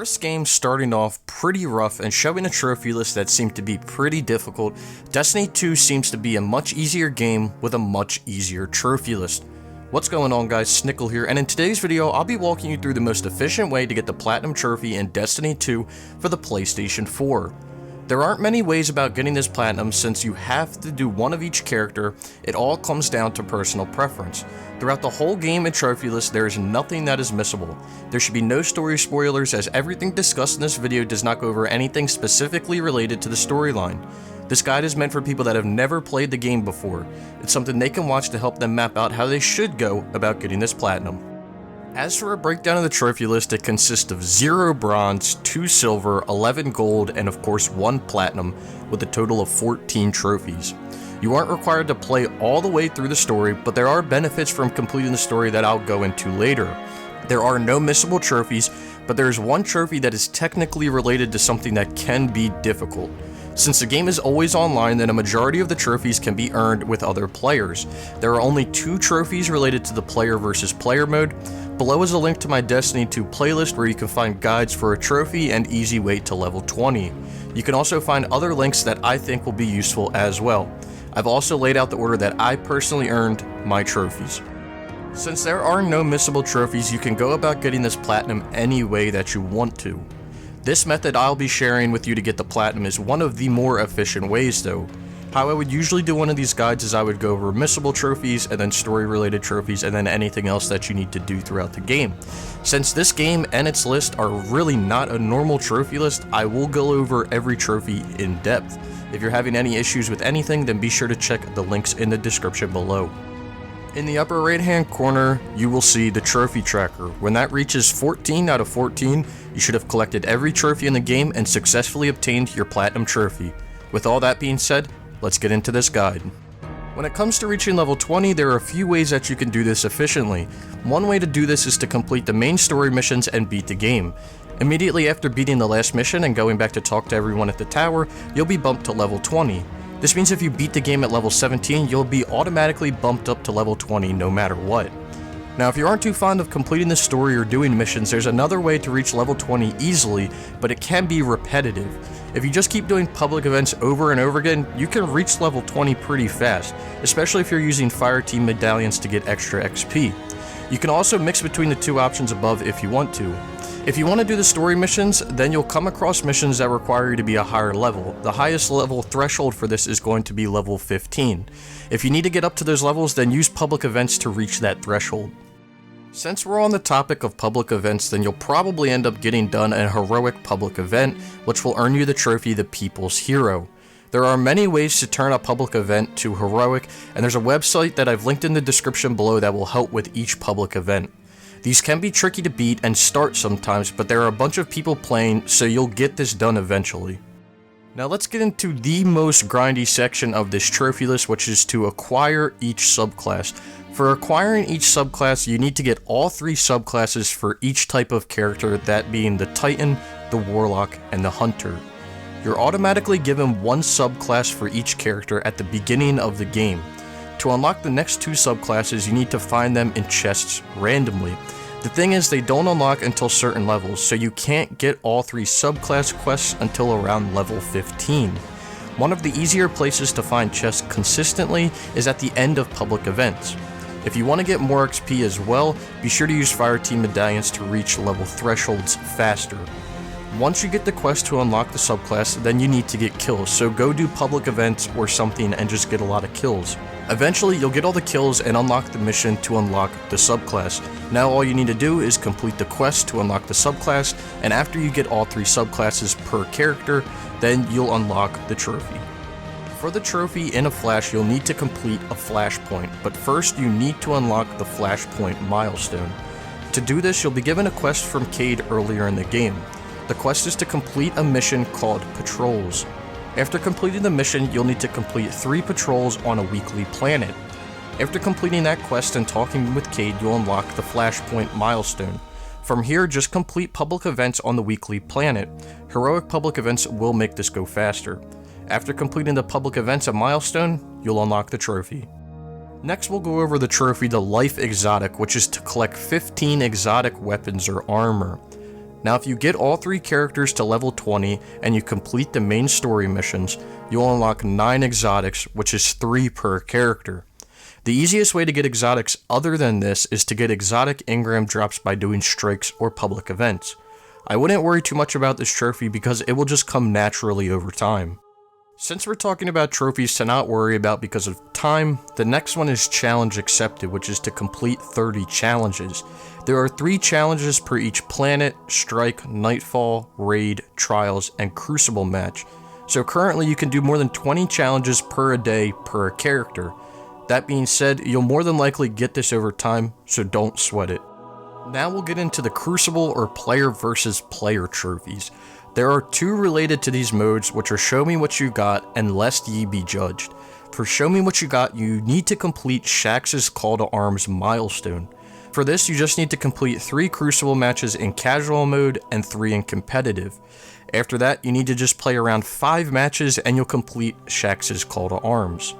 first game starting off pretty rough and showing a trophy list that seemed to be pretty difficult, Destiny 2 seems to be a much easier game with a much easier trophy list. What's going on guys, Snickel here, and in today's video I'll be walking you through the most efficient way to get the Platinum Trophy in Destiny 2 for the PlayStation 4. There aren't many ways about getting this Platinum since you have to do one of each character. It all comes down to personal preference. Throughout the whole game and trophy list there is nothing that is missable. There should be no story spoilers as everything discussed in this video does not go over anything specifically related to the storyline. This guide is meant for people that have never played the game before. It's something they can watch to help them map out how they should go about getting this Platinum. As for a breakdown of the trophy list, it consists of 0 bronze, 2 silver, 11 gold, and of course 1 platinum, with a total of 14 trophies. You aren't required to play all the way through the story, but there are benefits from completing the story that I'll go into later. There are no missable trophies, but there is one trophy that is technically related to something that can be difficult. Since the game is always online, then a majority of the trophies can be earned with other players. There are only 2 trophies related to the player versus player mode. Below is a link to my Destiny 2 playlist where you can find guides for a trophy and easy way to level 20. You can also find other links that I think will be useful as well. I've also laid out the order that I personally earned my trophies. Since there are no missable trophies, you can go about getting this Platinum any way that you want to. This method I'll be sharing with you to get the Platinum is one of the more efficient ways though. How I would usually do one of these guides is I would go over missable trophies and then story related trophies and then anything else that you need to do throughout the game. Since this game and its list are really not a normal trophy list, I will go over every trophy in depth. If you're having any issues with anything, then be sure to check the links in the description below. In the upper right hand corner, you will see the trophy tracker. When that reaches 14 out of 14, you should have collected every trophy in the game and successfully obtained your Platinum Trophy. With all that being said, let's get into this guide. When it comes to reaching level 20, there are a few ways that you can do this efficiently. One way to do this is to complete the main story missions and beat the game. Immediately after beating the last mission and going back to talk to everyone at the tower, you'll be bumped to level 20. This means if you beat the game at level 17, you'll be automatically bumped up to level 20 no matter what. Now if you aren't too fond of completing the story or doing missions, there's another way to reach level 20 easily, but it can be repetitive. If you just keep doing public events over and over again, you can reach level 20 pretty fast, especially if you're using fire team medallions to get extra XP. You can also mix between the 2 options above if you want to. If you want to do the story missions, then you'll come across missions that require you to be a higher level. The highest level threshold for this is going to be level 15. If you need to get up to those levels, then use public events to reach that threshold. Since we're on the topic of public events, then you'll probably end up getting done a heroic public event, which will earn you the trophy the People's Hero. There are many ways to turn a public event to heroic, and there's a website that I've linked in the description below that will help with each public event. These can be tricky to beat and start sometimes, but there are a bunch of people playing, so you'll get this done eventually. Now let's get into the most grindy section of this trophy list, which is to acquire each subclass. For acquiring each subclass, you need to get all 3 subclasses for each type of character, that being the Titan, the Warlock, and the Hunter. You're automatically given 1 subclass for each character at the beginning of the game. To unlock the next 2 subclasses, you need to find them in chests randomly. The thing is, they don't unlock until certain levels, so you can't get all 3 subclass quests until around level 15. One of the easier places to find chests consistently is at the end of public events. If you want to get more XP as well, be sure to use fire team medallions to reach level thresholds faster. Once you get the quest to unlock the subclass, then you need to get kills, so go do public events or something and just get a lot of kills. Eventually, you'll get all the kills and unlock the mission to unlock the subclass. Now all you need to do is complete the quest to unlock the subclass, and after you get all 3 subclasses per character, then you'll unlock the trophy. For the trophy in a flash, you'll need to complete a flashpoint, but first you need to unlock the flashpoint milestone. To do this, you'll be given a quest from Cayde earlier in the game. The quest is to complete a mission called Patrols. After completing the mission, you'll need to complete 3 patrols on a weekly planet. After completing that quest and talking with Cayde, you'll unlock the Flashpoint milestone. From here, just complete public events on the weekly planet. Heroic public events will make this go faster. After completing the public events and milestone, you'll unlock the trophy. Next, we'll go over the trophy, the Life Exotic, which is to collect 15 exotic weapons or armor. Now if you get all 3 characters to level 20 and you complete the main story missions, you'll unlock 9 exotics, which is 3 per character. The easiest way to get exotics other than this is to get exotic engram drops by doing strikes or public events. I wouldn't worry too much about this trophy because it will just come naturally over time. Since we're talking about trophies to not worry about because of time, the next one is challenge accepted, which is to complete 30 challenges. There are 3 challenges per each planet, strike, nightfall, raid, trials, and crucible match. So currently you can do more than 20 challenges per day per character. That being said, you'll more than likely get this over time, so don't sweat it. Now we'll get into the Crucible or player versus player trophies. There are 2 related to these modes, which are Show Me What You Got and Lest Ye Be Judged. For Show Me What You Got, you need to complete Shax's Call to Arms milestone. For this, you just need to complete 3 Crucible matches in casual mode and 3 in competitive. After that, you need to just play around 5 matches and you'll complete Shax's Call to Arms.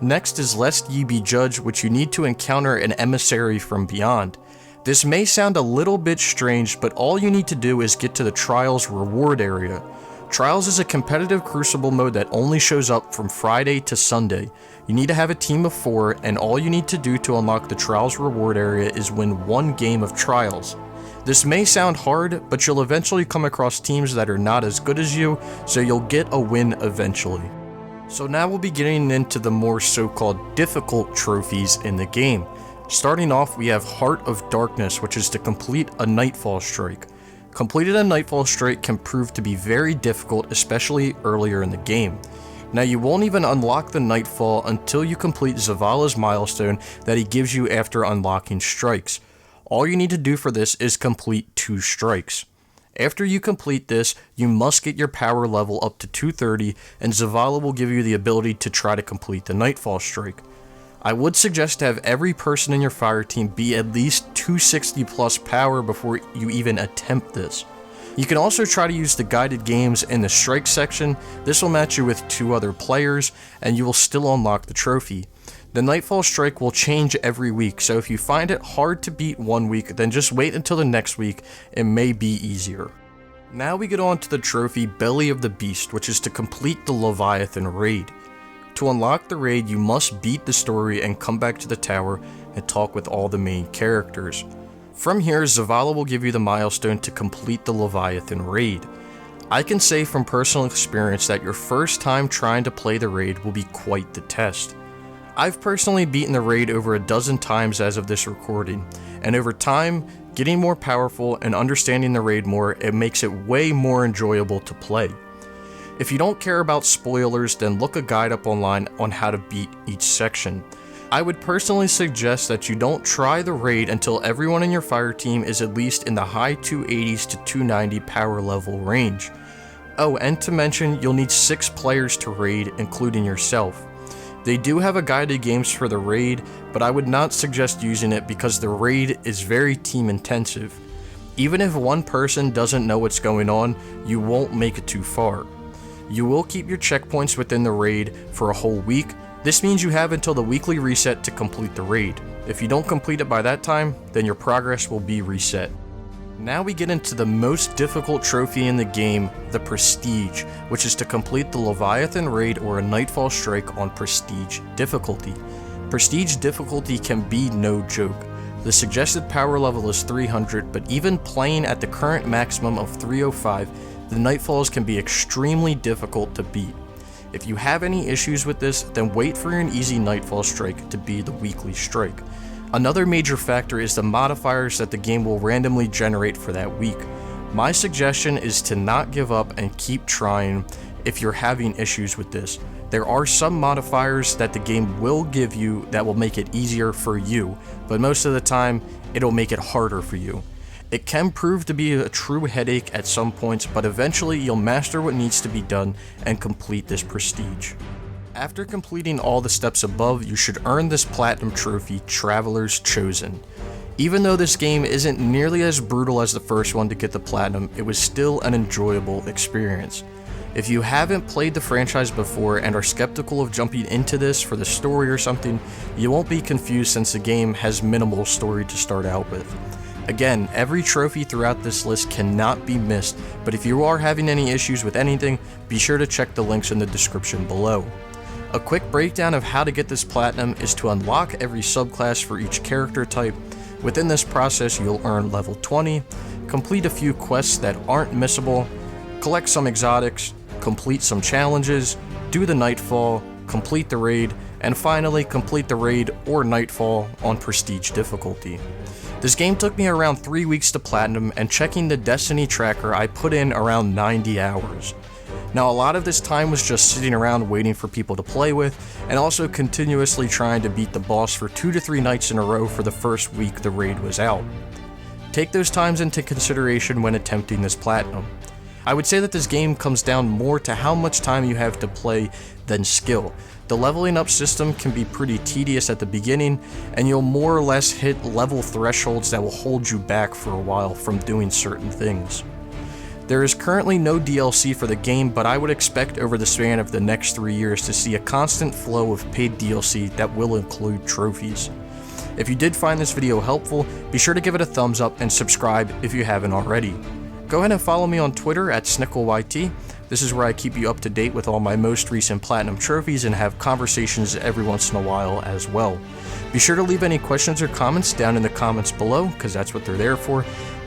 Next is Lest Ye Be Judged, which you need to encounter an emissary from beyond. This may sound a little bit strange, but all you need to do is get to the Trials reward area. Trials is a competitive Crucible mode that only shows up from Friday to Sunday. You need to have a team of 4, and all you need to do to unlock the Trials reward area is win 1 game of Trials. This may sound hard, but you'll eventually come across teams that are not as good as you, so you'll get a win eventually. So now we'll be getting into the more so-called difficult trophies in the game. Starting off, we have Heart of Darkness, which is to complete a Nightfall Strike. Completing a Nightfall Strike can prove to be very difficult, especially earlier in the game. Now you won't even unlock the Nightfall until you complete Zavala's milestone that he gives you after unlocking strikes. All you need to do for this is complete 2 strikes. After you complete this, you must get your power level up to 230, and Zavala will give you the ability to try to complete the Nightfall Strike. I would suggest to have every person in your fire team be at least 260 plus power before you even attempt this. You can also try to use the guided games in the strike section. This will match you with 2 other players, and you will still unlock the trophy. The Nightfall Strike will change every week, so if you find it hard to beat one week, then just wait until the next week, it may be easier. Now we get on to the trophy Belly of the Beast, which is to complete the Leviathan raid. To unlock the raid, you must beat the story and come back to the tower and talk with all the main characters. From here, Zavala will give you the milestone to complete the Leviathan raid. I can say from personal experience that your first time trying to play the raid will be quite the test. I've personally beaten the raid over a dozen times as of this recording, and over time, getting more powerful and understanding the raid more, it makes it way more enjoyable to play. If you don't care about spoilers, then look a guide up online on how to beat each section. I would personally suggest that you don't try the raid until everyone in your fire team is at least in the high 280s to 290 power level range. Oh, and to mention, you'll need 6 players to raid, including yourself. They do have a guided games for the raid, but I would not suggest using it because the raid is very team intensive. Even if one person doesn't know what's going on, you won't make it too far. You will keep your checkpoints within the raid for a whole week. This means you have until the weekly reset to complete the raid. If you don't complete it by that time, then your progress will be reset. Now we get into the most difficult trophy in the game, the Prestige, which is to complete the Leviathan raid or a Nightfall Strike on Prestige difficulty. Prestige difficulty can be no joke. The suggested power level is 300, but even playing at the current maximum of 305, the Nightfalls can be extremely difficult to beat. If you have any issues with this, then wait for an easy Nightfall Strike to be the weekly strike. Another major factor is the modifiers that the game will randomly generate for that week. My suggestion is to not give up and keep trying if you're having issues with this. There are some modifiers that the game will give you that will make it easier for you, but most of the time, it'll make it harder for you. It can prove to be a true headache at some points, but eventually you'll master what needs to be done and complete this Prestige. After completing all the steps above, you should earn this Platinum Trophy, Traveler's Chosen. Even though this game isn't nearly as brutal as the first one to get the Platinum, it was still an enjoyable experience. If you haven't played the franchise before and are skeptical of jumping into this for the story or something, you won't be confused since the game has minimal story to start out with. Again, every trophy throughout this list cannot be missed, but if you are having any issues with anything, be sure to check the links in the description below. A quick breakdown of how to get this platinum is to unlock every subclass for each character type. Within this process, you'll earn level 20, complete a few quests that aren't missable, collect some exotics, complete some challenges, do the Nightfall, complete the raid, and finally complete the raid or Nightfall on Prestige difficulty. This game took me around 3 weeks to platinum, and checking the Destiny tracker, I put in around 90 hours. Now, a lot of this time was just sitting around waiting for people to play with, and also continuously trying to beat the boss for 2 to 3 nights in a row for the first week the raid was out. Take those times into consideration when attempting this platinum. I would say that this game comes down more to how much time you have to play than skill. The leveling up system can be pretty tedious at the beginning, and you'll more or less hit level thresholds that will hold you back for a while from doing certain things. There is currently no DLC for the game, but I would expect over the span of the next 3 years to see a constant flow of paid DLC that will include trophies. If you did find this video helpful, be sure to give it a thumbs up and subscribe if you haven't already. Go ahead and follow me on Twitter at SnickelYT. This is where I keep you up to date with all my most recent platinum trophies and have conversations every once in a while as well. Be sure to leave any questions or comments down in the comments below, because that's what they're there for.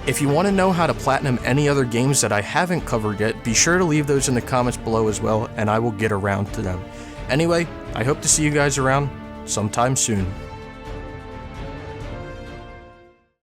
If you want to know how to platinum any other games that I haven't covered yet, be sure to leave those in the comments below as well, and I will get around to them. Anyway, I hope to see you guys around sometime soon.